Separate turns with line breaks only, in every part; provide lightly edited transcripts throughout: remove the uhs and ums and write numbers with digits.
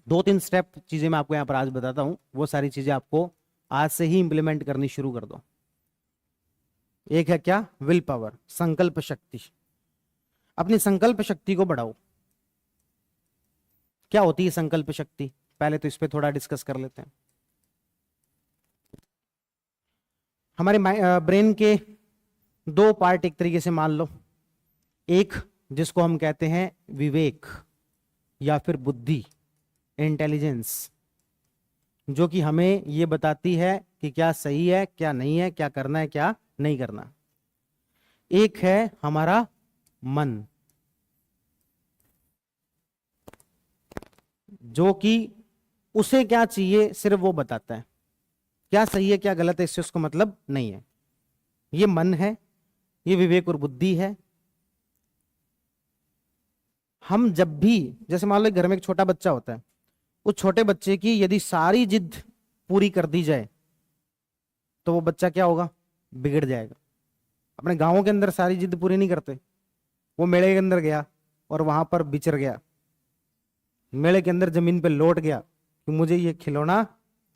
2-3 step चीजें मैं आपको यहां पर आज बताता हूं, वो सारी चीजें आपको आज से ही इंप्लीमेंट करनी शुरू कर दो। एक है क्या? विल पावर, संकल्प शक्ति। अपनी संकल्प शक्ति को बढ़ाओ। क्या होती है संकल्प शक्ति? पहले तो इस पे थोड़ा डिस्कस कर लेते हैं। हमारे ब्रेन के 2 पार्ट एक तरीके से मान लो। एक जिसको हम कहते हैं विवेक या फिर बुद्धि, इंटेलिजेंस, जो कि हमें ये बताती है कि क्या सही है क्या नहीं है, क्या करना है क्या नहीं करना। एक है हमारा मन, जो कि उसे क्या चाहिए सिर्फ वो बताता है, क्या सही है क्या गलत है इससे उसको मतलब नहीं है। ये मन है, ये विवेक और बुद्धि है। हम जब भी, जैसे मान लो घर में एक छोटा बच्चा होता है, उस छोटे बच्चे की यदि सारी जिद पूरी कर दी जाए तो वो बच्चा क्या होगा? बिगड़ जाएगा। अपने गांवों के अंदर सारी जिद पूरी नहीं करते। वो मेले के अंदर गया और वहां पर बिचर गया, मेले के अंदर जमीन पे लौट गया कि मुझे ये खिलौना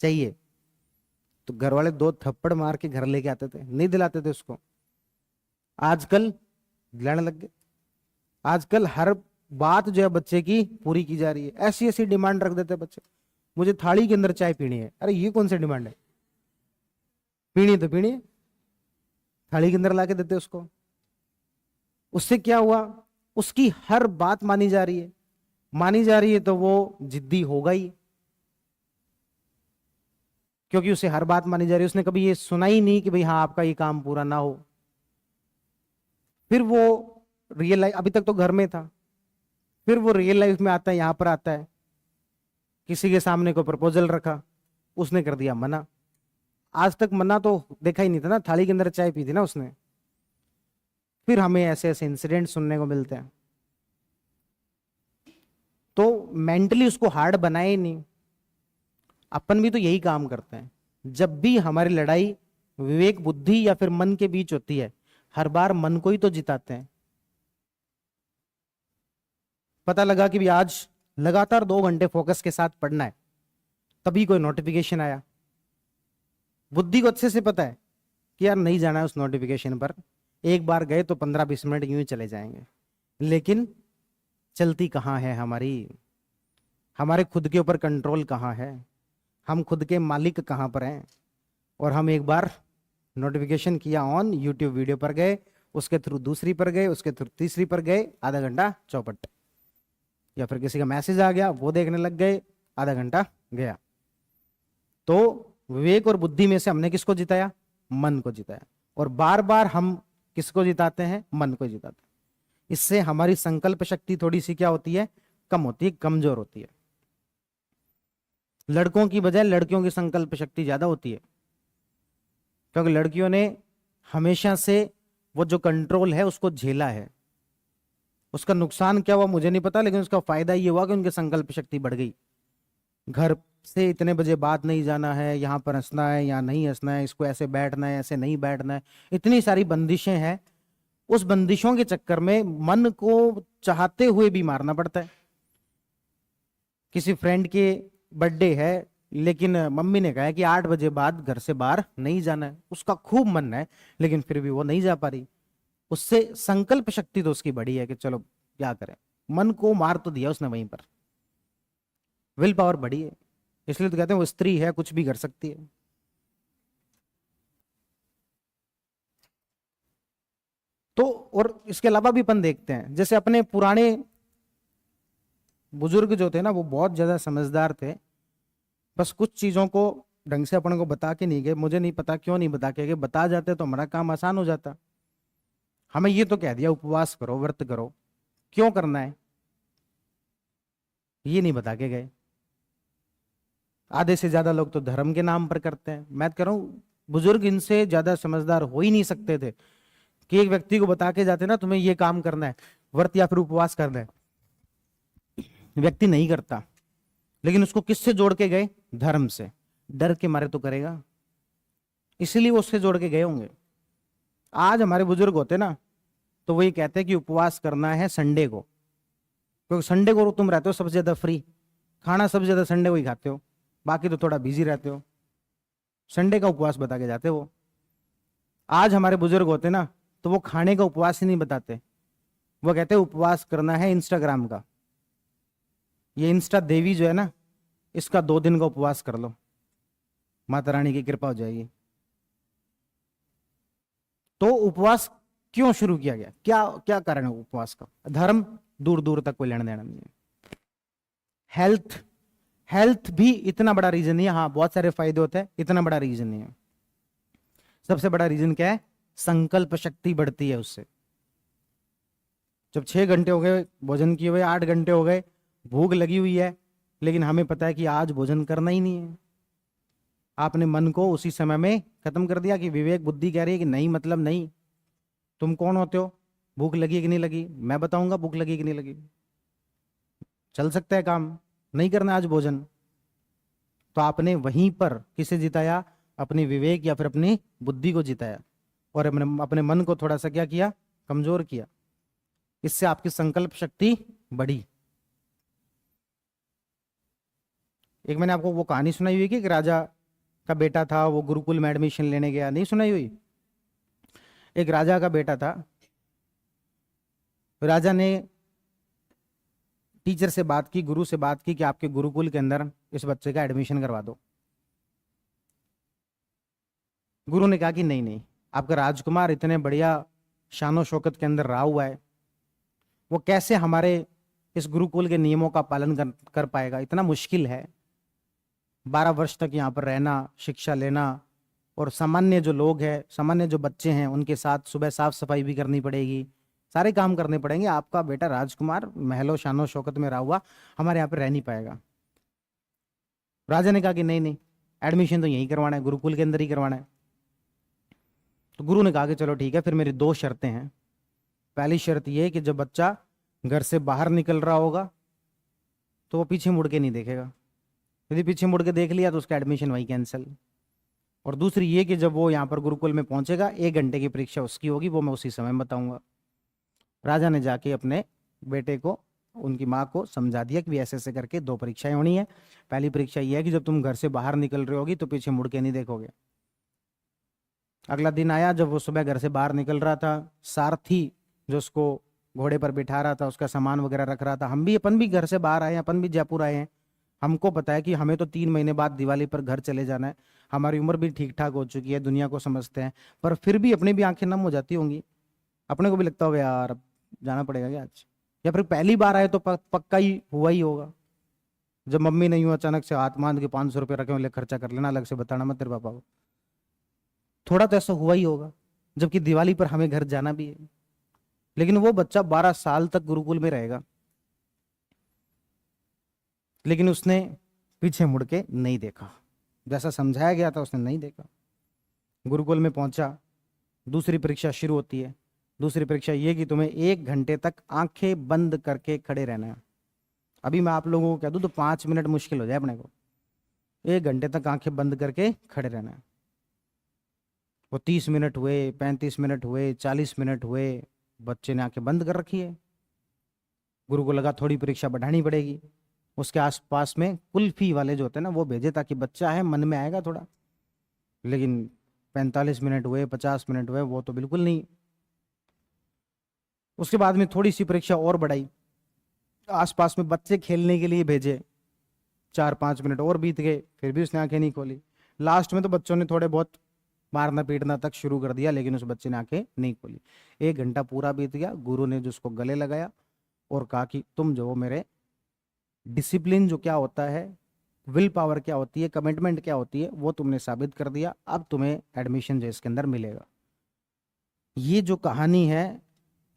चाहिए, तो घर वाले 2 थप्पड़ मार के घर लेके आते थे, नहीं दिलाते थे उसको। आजकल दिलाने लग गए। आजकल हर बात जो है बच्चे की पूरी की जा रही है। ऐसी ऐसी डिमांड रख देते बच्चे, मुझे थाली के अंदर चाय पीनी है। अरे ये कौन सी डिमांड है? पीनी तो पीनी है, थाली के अंदर लाके देते उसको। उससे क्या हुआ? उसकी हर बात मानी जा रही है, मानी जा रही है तो वो जिद्दी होगा ही, क्योंकि उसे हर बात मानी जा रही है। उसने कभी ये सुना ही नहीं कि भाई हाँ आपका ये काम पूरा ना हो। फिर वो रियल लाइफ, अभी तक तो घर में था, फिर वो रियल लाइफ में आता है, यहां पर आता है, किसी के सामने को प्रपोजल रखा, उसने कर दिया मना। आज तक मना तो देखा ही नहीं था ना, थाली के अंदर चाय पी थी ना उसने। फिर हमें ऐसे ऐसे इंसिडेंट सुनने को मिलते हैं। तो मेंटली उसको हार्ड बनाए ही नहीं। अपन भी तो यही काम करते हैं। जब भी हमारी लड़ाई विवेक बुद्धि या फिर मन के बीच होती है, हर बार मन को ही तो जिताते हैं। पता लगा कि भी आज लगातार 2 घंटे फोकस के साथ पढ़ना है, तभी कोई नोटिफिकेशन आया। बुद्धि को अच्छे से पता है कि यार नहीं जाना है उस नोटिफिकेशन पर, एक बार गए तो 15-20 मिनट यूं ही चले जाएंगे। लेकिन चलती कहाँ है हमारी? हमारे खुद के ऊपर कंट्रोल कहाँ है? हम खुद के मालिक कहाँ पर हैं? और हम एक बार नोटिफिकेशन किया ऑन, यूट्यूब वीडियो पर गए, उसके थ्रू दूसरी पर गए, उसके थ्रू तीसरी पर गए, आधा घंटा चौपट। या फिर किसी का मैसेज आ गया वो देखने लग गए, आधा घंटा गया। तो विवेक और बुद्धि में से हमने किसको जिताया? मन को जिताया। और बार बार हम किसको जिताते हैं? मन को जिताते हैं। इससे हमारी संकल्प शक्ति थोड़ी सी क्या होती है? कम होती है, कमजोर होती है। लड़कों की बजाय लड़कियों की संकल्प शक्ति ज्यादा होती है, क्योंकि लड़कियों ने हमेशा से वो जो कंट्रोल है उसको झेला है। उसका नुकसान क्या हुआ मुझे नहीं पता, लेकिन उसका फायदा ये हुआ कि उनकी संकल्प शक्ति बढ़ गई। घर से इतने बजे बाद नहीं जाना है, यहाँ पर हंसना है, यहाँ नहीं हंसना है, इसको ऐसे बैठना है, ऐसे नहीं बैठना है, इतनी सारी बंदिशें हैं। उस बंदिशों के चक्कर में मन को चाहते हुए भी मारना पड़ता है। किसी फ्रेंड के बर्थडे है, लेकिन मम्मी ने कहा है कि 8 बजे बाद घर से बाहर नहीं जाना है। उसका खूब मन है, लेकिन फिर भी वो नहीं जा पा रही। उससे संकल्प शक्ति तो उसकी बड़ी है कि चलो क्या करें, मन को मार तो दिया उसने वहीं पर, विल पावर बड़ी है। इसलिए तो कहते हैं वो स्त्री है, कुछ भी कर सकती है। तो और इसके अलावा भी अपन देखते हैं, जैसे अपने पुराने बुजुर्ग जो थे ना, वो बहुत ज्यादा समझदार थे। बस कुछ चीजों को ढंग से अपन को बता के नहीं गए। मुझे नहीं पता क्यों नहीं बता के गए, बता जाते तो हमारा काम आसान हो जाता। हमें ये तो कह दिया उपवास करो, व्रत करो, क्यों करना है ये नहीं बता के गए। आधे से ज्यादा लोग तो धर्म के नाम पर करते हैं। मैं कह रहा हूं बुजुर्ग इनसे ज्यादा समझदार हो ही नहीं सकते थे कि एक व्यक्ति को बता के जाते ना तुम्हें ये काम करना है, व्रत या फिर उपवास करना है। व्यक्ति नहीं करता, लेकिन उसको किससे जोड़ के गए? धर्म से। डर के मारे तो करेगा, इसलिए वो उससे जोड़ के गए होंगे। आज हमारे बुजुर्ग होते ना तो वो ये कहते हैं कि उपवास करना है संडे को, क्योंकि संडे को तुम रहते हो सबसे ज्यादा फ्री, खाना सबसे ज्यादा संडे को ही खाते हो, बाकी तो थोड़ा बिजी रहते हो, संडे का उपवास बता के जाते हो। आज हमारे बुजुर्ग होते ना तो वो खाने का उपवास ही नहीं बताते, वो कहते उपवास करना है इंस्टाग्राम का, ये इंस्टा देवी जो है ना, इसका 2 दिन का उपवास कर लो, माता रानी की कृपा हो जाएगी। तो उपवास क्यों शुरू किया गया, क्या क्या कारण है उपवास का? धर्म दूर दूर तक कोई लेना देना नहीं है। हेल्थ, हेल्थ भी इतना बड़ा रीजन नहीं है, हाँ बहुत सारे फायदे होते हैं, इतना बड़ा रीजन नहीं है। सबसे बड़ा रीजन क्या है? संकल्प शक्ति बढ़ती है उससे। जब 6 घंटे हो गए भोजन किए हुए, 8 घंटे हो गए, भूख लगी हुई है, लेकिन हमें पता है कि आज भोजन करना ही नहीं है, आपने मन को उसी समय में खत्म कर दिया कि विवेक बुद्धि कह रही है कि नहीं, मतलब नहीं। तुम कौन होते हो? भूख लगी कि नहीं लगी? मैं बताऊंगा भूख लगी कि नहीं लगी। चल सकता है काम, नहीं करना आज भोजन, तो आपने वहीं पर किसे जिताया? अपनी विवेक या फिर अपनी बुद्धि को जिताया, और अपने मन को थोड़ा सा क्या किया? कमजोर किया। इससे आपकी संकल्प शक्ति बढ़ी। एक मैंने आपको वो कहानी सुनाई हुई कि एक राजा का बेटा था, वो गुरुकुल में एडमिशन लेने गया, नहीं सुनाई हुई? एक राजा का बेटा था, राजा ने टीचर से बात की, गुरु से बात की कि आपके गुरुकुल के अंदर इस बच्चे का एडमिशन करवा दो। गुरु ने कहा कि नहीं नहीं, आपका राजकुमार इतने बढ़िया शानो शौकत के अंदर रहा हुआ है, वो कैसे हमारे इस गुरुकुल के नियमों का पालन कर पाएगा? इतना मुश्किल है, 12 वर्ष तक यहाँ पर रहना, शिक्षा लेना, और सामान्य जो लोग हैं, सामान्य जो बच्चे हैं, उनके साथ सुबह साफ सफाई भी करनी पड़ेगी, सारे काम करने पड़ेंगे। आपका बेटा राजकुमार महलो शानो शौकत में रहा हुआ हमारे यहाँ पर रह नहीं पाएगा। राजा ने कहा कि नहीं नहीं, एडमिशन तो यहीं करवाना है, गुरुकुल के अंदर ही करवाना है। तो गुरु ने कहा कि चलो ठीक है, फिर मेरी 2 शर्तें हैं। पहली शर्त यह कि जब बच्चा घर से बाहर निकल रहा होगा तो वो पीछे मुड़ के नहीं देखेगा, यदि पीछे मुड़ के देख लिया तो उसका एडमिशन वहीं कैंसिल। और दूसरी ये कि जब वो यहाँ पर गुरुकुल में पहुंचेगा, 1 घंटे की परीक्षा उसकी होगी, वो मैं उसी समय बताऊंगा। राजा ने जाके अपने बेटे को, उनकी माँ को समझा दिया कि भी ऐसे ऐसे करके 2 परीक्षाएं होनी है। पहली परीक्षा ये है कि जब तुम घर से बाहर निकल रहे होगी तो पीछे मुड़ के नहीं देखोगे। अगला दिन आया, जब वो सुबह घर से बाहर निकल रहा था, सारथी जो उसको घोड़े पर बिठा रहा था, उसका सामान वगैरह रख रहा था। अपन भी घर से बाहर आए हैं, अपन भी जयपुर आए हैं, हमको पता है कि हमें तो 3 महीने बाद दिवाली पर घर चले जाना है, हमारी उम्र भी ठीक ठाक हो चुकी है, दुनिया को समझते हैं, पर फिर भी अपनी भी आंखें नम हो जाती होंगी, अपने को भी लगता होगा यार अब जाना पड़ेगा क्या आज। या फिर पहली बार आए तो पक्का ही हुआ ही होगा, जब मम्मी नहीं हो अचानक से हाथ मान के 500 रुपये रखे ले खर्चा कर लेना, अलग से बताना मत तेरे पापा को, थोड़ा तो ऐसा हुआ ही होगा, जबकि दिवाली पर हमें घर जाना भी है। लेकिन वो बच्चा 12 साल तक गुरुकुल में रहेगा, लेकिन उसने पीछे मुड़ के नहीं देखा, जैसा समझाया गया था उसने नहीं देखा। गुरुकुल में पहुंचा, दूसरी परीक्षा शुरू होती है। दूसरी परीक्षा ये कि तुम्हें 1 घंटे तक आंखें बंद करके खड़े रहना है। अभी मैं आप लोगों को कह दूं तो 5 मिनट मुश्किल हो जाए अपने को, 1 घंटे तक आंखें बंद करके खड़े रहना है। वो 30 मिनट हुए, 35 मिनट हुए, 40 मिनट हुए, बच्चे ने आंखें बंद कर रखी है। गुरु को लगा थोड़ी परीक्षा बढ़ानी पड़ेगी, उसके आसपास में कुल्फी वाले जो होते हैं ना वो भेजे, ताकि बच्चा है मन में आएगा थोड़ा। लेकिन 45 मिनट हुए, 50 मिनट हुए, वो तो बिल्कुल नहीं। उसके बाद में थोड़ी सी परीक्षा और बढ़ाई, आसपास में बच्चे खेलने के लिए भेजे, 4-5 मिनट और बीत गए, फिर भी उसने आंखें नहीं खोली। लास्ट में तो बच्चों ने थोड़े बहुत मारना पीटना तक शुरू कर दिया, लेकिन उस बच्चे ने आंखें नहीं खोली। 1 घंटा पूरा बीत गया, गुरु ने जिसको गले लगाया और कहा कि तुम जो मेरे डिसिप्लिन जो क्या होता है, विल पावर क्या होती है, कमिटमेंट क्या होती है, वो तुमने साबित कर दिया, अब तुम्हें एडमिशन जो इसके अंदर मिलेगा। ये जो कहानी है,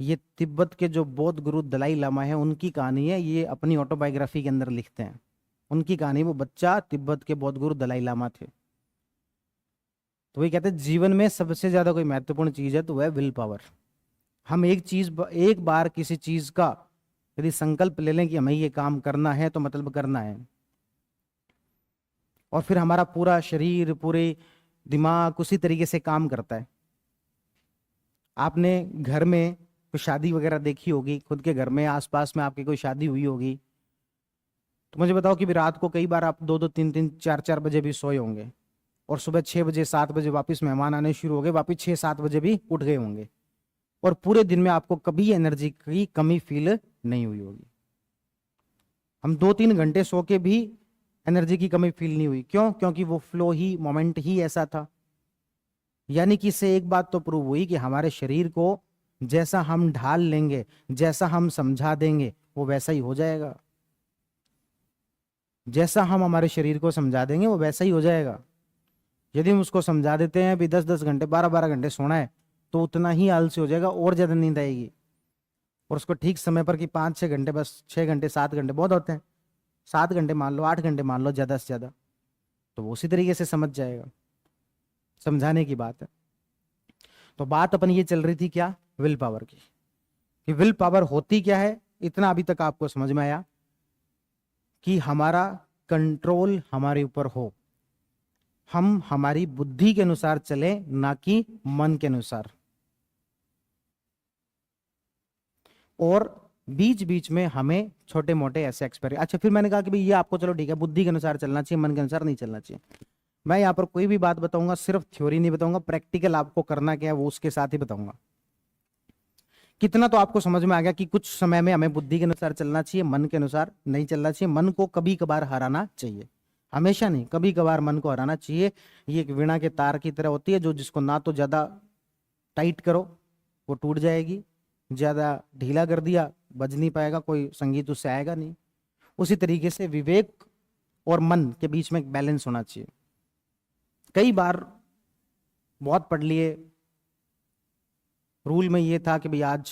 ये तिब्बत के जो बौद्ध गुरु दलाई लामा है उनकी कहानी है, ये अपनी ऑटोबायोग्राफी के अंदर लिखते हैं उनकी कहानी। वो बच्चा तिब्बत के बौद्ध गुरु दलाई लामा थे। तो वही कहते हैं जीवन में सबसे ज्यादा कोई महत्वपूर्ण चीज है तो वह विल पावर। हम एक बार किसी चीज का यदि संकल्प ले लें कि हमें ये काम करना है तो मतलब करना है, और फिर हमारा पूरा शरीर, पूरे दिमाग उसी तरीके से काम करता है। आपने घर में कोई शादी वगैरह देखी होगी, खुद के घर में आसपास में आपकी कोई शादी हुई होगी, तो मुझे बताओ कि भी रात को कई बार आप 2-2, 3-3, 4-4 बजे भी सोए होंगे, और सुबह 6 बजे 7 बजे वापस मेहमान आने शुरू हो गए, वापस 6-7 बजे भी उठ गए होंगे, और पूरे दिन में आपको कभी एनर्जी की कमी फील नहीं हुई होगी। हम 2-3 घंटे सो के भी एनर्जी की कमी फील नहीं हुई। क्यों? क्योंकि वो फ्लो ही, मोमेंट ही ऐसा था। यानी कि इससे एक बात तो प्रूव हुई कि हमारे शरीर को जैसा हम ढाल लेंगे, जैसा हम समझा देंगे, वो वैसा ही हो जाएगा। जैसा हम हमारे शरीर को समझा देंगे वो वैसा ही हो जाएगा। यदि हम उसको समझा देते हैं भी 10-10 घंटे, 12-12 घंटे सोना है, तो उतना ही आलसी हो जाएगा और ज्यादा नींद आएगी। और उसको ठीक समय पर कि 5-6 घंटे, बस 6 घंटे 7 घंटे बहुत होते हैं, 7 घंटे मान लो, 8 घंटे मान लो ज्यादा से ज्यादा, तो वो उसी तरीके से समझ जाएगा। समझाने की बात है। तो बात अपन ये चल रही थी क्या? विल पावर की, कि विल पावर होती क्या है। इतना अभी तक आपको समझ में आया कि हमारा कंट्रोल हमारे ऊपर हो, हम हमारी बुद्धि के अनुसार चले, ना कि मन के अनुसार। और बीच बीच में हमें छोटे मोटे ऐसे एक्सपेरिमेंट, अच्छा फिर मैंने कहा कि भाई ये आपको चलो ठीक है, बुद्धि के अनुसार चलना चाहिए, मन के अनुसार नहीं चलना चाहिए। मैं यहाँ पर कोई भी बात बताऊंगा, सिर्फ थ्योरी नहीं बताऊंगा, प्रैक्टिकल आपको करना क्या है वो उसके साथ ही बताऊंगा। कितना तो आपको समझ में आ गया कि कुछ समय में हमें बुद्धि के अनुसार चलना चाहिए, मन के अनुसार नहीं चलना चाहिए। मन को कभी कभार हराना चाहिए, हमेशा नहीं, कभी कभार मन को हराना चाहिए। ये एक वीणा के तार की तरह होती है, जो जिसको ना तो ज्यादा टाइट करो वो टूट जाएगी, ज्यादा ढीला कर दिया बज नहीं पाएगा, कोई संगीत उससे आएगा नहीं। उसी तरीके से विवेक और मन के बीच में एक बैलेंस होना चाहिए। कई बार बहुत पढ़ लिए, रूल में ये था कि भाई आज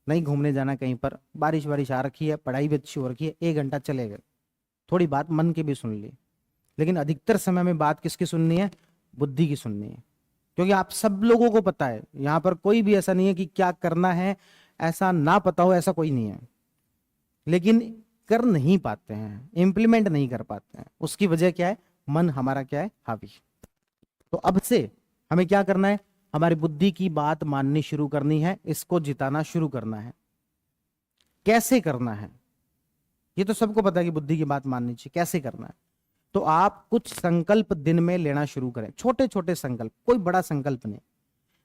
नहीं घूमने जाना कहीं पर, बारिश बारिश आ रखी है, पढ़ाई भी अच्छी हो रखी है, 1 घंटा चले गए, थोड़ी बात मन की भी सुन ली। लेकिन अधिकतर समय में बात किसकी सुननी है? बुद्धि की सुननी है। क्योंकि आप सब लोगों को पता है, यहां पर कोई भी ऐसा नहीं है कि क्या करना है ऐसा ना पता हो, ऐसा कोई नहीं है। लेकिन कर नहीं पाते हैं, इंप्लीमेंट नहीं कर पाते हैं। उसकी वजह क्या है? मन हमारा क्या है? हावी। तो अब से हमें क्या करना है? हमारी बुद्धि की बात माननी शुरू करनी है, इसको जिताना शुरू करना है। कैसे करना है ये तो सबको पता है कि बुद्धि की बात माननी चाहिए, कैसे करना है? तो आप कुछ संकल्प दिन में लेना शुरू करें, छोटे छोटे संकल्प, कोई बड़ा संकल्प नहीं।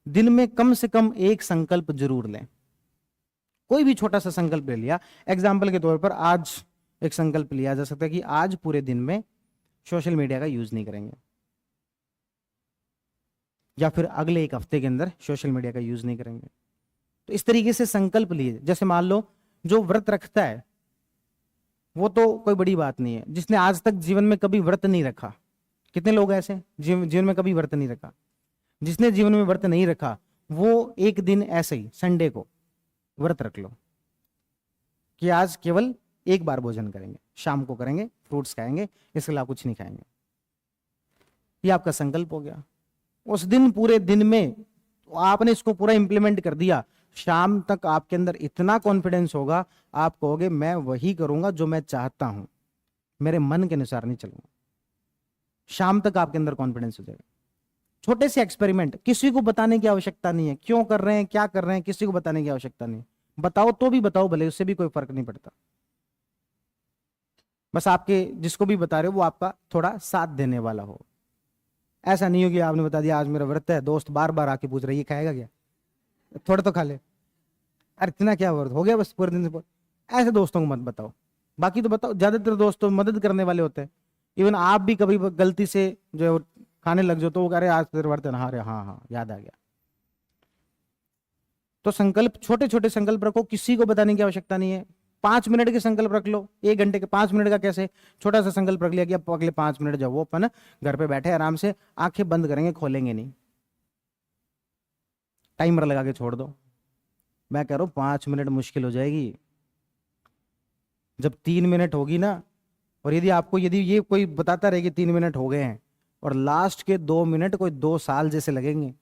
दिन में कम से कम एक संकल्प जरूर लें। कोई भी छोटा सा संकल्प ले लिया, एग्जाम्पल के तौर पर आज एक संकल्प लिया जा सकता है कि आज पूरे दिन में सोशल मीडिया का यूज नहीं करेंगे, या फिर अगले एक हफ्ते के अंदर सोशल मीडिया का यूज नहीं करेंगे। तो इस तरीके से संकल्प लिए। जैसे मान लो जो व्रत रखता है वो तो कोई बड़ी बात नहीं है, जिसने आज तक जीवन में कभी व्रत नहीं रखा, कितने लोग ऐसे जीवन में कभी व्रत नहीं रखा? जिसने जीवन में व्रत नहीं रखा वो एक दिन ऐसे ही संडे को व्रत रख लो कि आज केवल एक बार भोजन करेंगे, शाम को करेंगे, फ्रूट्स खाएंगे, इसके अलावा कुछ नहीं खाएंगे। ये आपका संकल्प हो गया। उस दिन पूरे दिन में आपने इसको पूरा इंप्लीमेंट कर दिया, शाम तक आपके अंदर इतना कॉन्फिडेंस होगा, आप कहोगे मैं वही करूंगा जो मैं चाहता हूं, मेरे मन के अनुसार नहीं चलूंगा। शाम तक आपके अंदर कॉन्फिडेंस हो जाएगा। छोटे से एक्सपेरिमेंट, किसी को बताने की आवश्यकता नहीं है, क्यों कर रहे हैं क्या कर रहे हैं किसी को बताने की आवश्यकता नहीं। बताओ तो भी बताओ भले, उससे भी कोई फर्क नहीं पड़ता। बस आपके जिसको भी बता रहे हो वो आपका थोड़ा साथ देने वाला हो। ऐसा नहीं हो कि आपने बता दिया आज मेरा व्रत है, दोस्त बार बार आके पूछ रही है खाएगा क्या, थोड़ा तो खा ले, अरे इतना क्या व्रत हो गया बस पूरे दिन से। ऐसे दोस्तों को मत बताओ। बाकी तो बताओ, ज्यादातर दोस्त तो मदद करने वाले होते हैं। इवन आप भी कभी गलती से जो खाने लग जाओ तो वो कह रहे आज तेरे व्रत है ना, हाँ हाँ याद आ गया। तो संकल्प, छोटे छोटे संकल्प रखो, किसी को बताने की आवश्यकता नहीं है। 5 मिनट के संकल्प रख लो, 1 घंटे के 5 मिनट का कैसे? छोटा सा संकल्प रख लिया कि अब अगले 5 मिनट जब वो अपन घर पे बैठे आराम से आंखें बंद करेंगे, खोलेंगे नहीं, टाइमर लगा के छोड़ दो। मैं कह रहा हूं 5 मिनट मुश्किल हो जाएगी, जब 3 मिनट होगी ना, और यदि ये कोई बताता रहे कि 3 मिनट हो गए हैं और लास्ट के 2 मिनट कोई 2 साल जैसे लगेंगे।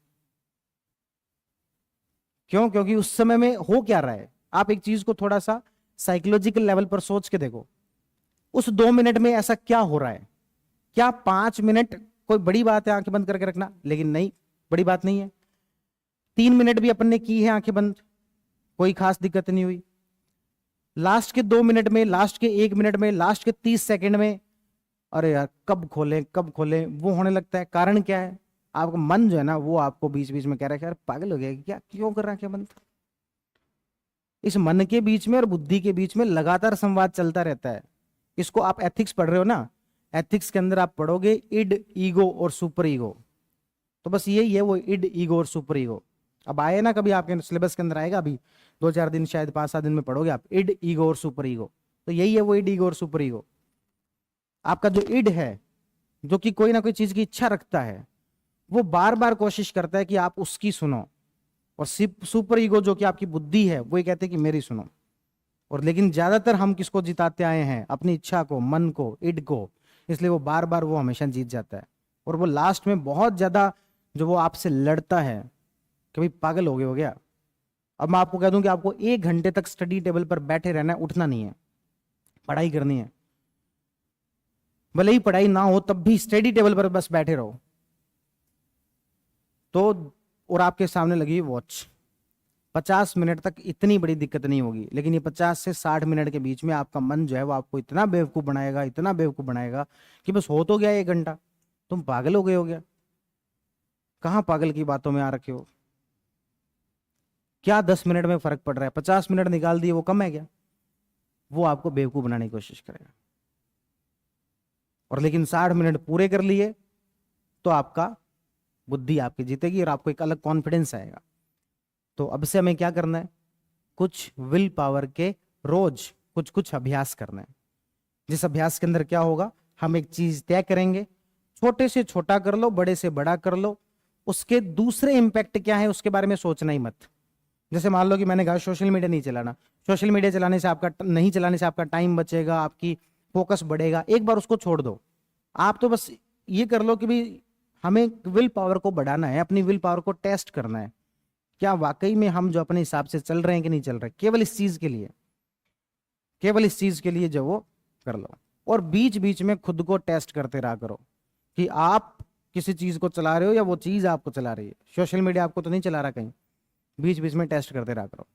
क्यों? क्योंकि उस समय में हो क्या रहा है, आप एक चीज को थोड़ा सा साइकोलॉजिकल लेवल पर सोच के देखो, उस 2 मिनट में ऐसा क्या हो रहा है। क्या 5 मिनट कोई बड़ी बात है आंखें बंद करके रखना? लेकिन नहीं, बड़ी बात नहीं है। 3 मिनट भी अपन ने की है आंखें बंद, कोई खास दिक्कत नहीं हुई। लास्ट के 2 मिनट में, लास्ट के 1 मिनट में, लास्ट के 30 सेकंड में, अरे यार कब खोलें कब खोलें, वो होने लगता है। कारण क्या है? आपका मन जो है ना, वो आपको बीच बीच में कह रहा है कि यार पागल हो गया क्या, क्यों कर रहा है क्या बंद। इस मन के बीच में और बुद्धि के बीच में लगातार संवाद चलता रहता है। इसको आप एथिक्स पढ़ रहे हो ना, एथिक्स के अंदर आप पढ़ोगे इड, ईगो और सुपर ईगो। तो बस यही है वो इड, ईगो और सुपर ईगो। अब आए ना कभी आपके सिलेबस के अंदर आएगा, अभी 2-4 दिन, शायद 5-7 दिन में पढ़ोगे आप, इड, ईगो और सुपर ईगो। तो यही है वो इड, ईगो और सुपर ईगो। आपका जो इड है, जो कि कोई ना कोई चीज की इच्छा रखता है, वो बार बार कोशिश करता है कि आप उसकी सुनो। और सुपर ईगो जो कि आपकी बुद्धि है, वो ये कहते हैं कि मेरी सुनो। और लेकिन ज्यादातर हम किसको जिताते आए हैं? अपनी इच्छा को, मन को, इड को। इसलिए वो बार बार वो हमेशा जीत जाता है। और वो लास्ट में बहुत ज्यादा जो वो आपसे लड़ता है कि भाई पागल हो गया। अब मैं आपको कह दूं कि आपको 1 घंटे तक स्टडी टेबल पर बैठे रहना है, उठना नहीं है, पढ़ाई करनी है। भले ही पढ़ाई ना हो तब भी स्टडी टेबल पर बस बैठे रहो। तो और आपके सामने लगी वॉच, 50 मिनट तक इतनी बड़ी दिक्कत नहीं होगी। लेकिन ये 50 से 60 मिनट के बीच में आपका मन जो है वो आपको इतना बेवकूफ बनाएगा, इतना बेवकूफ बनाएगा कि बस हो तो गया 1 घंटा, तुम पागल हो गए हो गया। कहां पागल की बातों में आ रखे हो? क्या 10 मिनट में फर्क पड़ रहा है? 50 मिनट निकाल दिए, वो कम है क्या? वो आपको बेवकूफ बनाने की कोशिश करेगा। और लेकिन 60 मिनट पूरे कर लिए तो आपका बुद्धि आपकी जीतेगी और आपको एक अलग कॉन्फिडेंस आएगा। तो अब से हमें क्या करना है? कुछ विल पावर के रोज कुछ कुछ अभ्यास करना है। जिस अभ्यास के अंदर क्या होगा, हम एक चीज तय करेंगे, छोटे से छोटा कर लो, बड़े से बड़ा कर लो, उसके दूसरे इंपैक्ट क्या है उसके बारे में सोचना ही मत। जैसे मान लो कि मैंने कहा सोशल मीडिया नहीं चलाना, सोशल मीडिया चलाने से आपका नहीं चलाने से आपका टाइम बचेगा, आपकी फोकस बढ़ेगा, एक बार उसको छोड़ दो। आप तो बस ये कर लो कि भी हमें विल पावर को बढ़ाना है, अपनी विल पावर को टेस्ट करना है, क्या वाकई में हम जो अपने हिसाब से चल रहे हैं कि नहीं चल रहे। केवल इस चीज के लिए, केवल इस चीज के लिए जो वो कर लो। और बीच बीच में खुद को टेस्ट करते रहा करो कि आप किसी चीज को चला रहे हो या वो चीज आपको चला रही है। सोशल मीडिया आपको तो नहीं चला रहा कहीं, बीच बीच में टेस्ट करते रहा करो।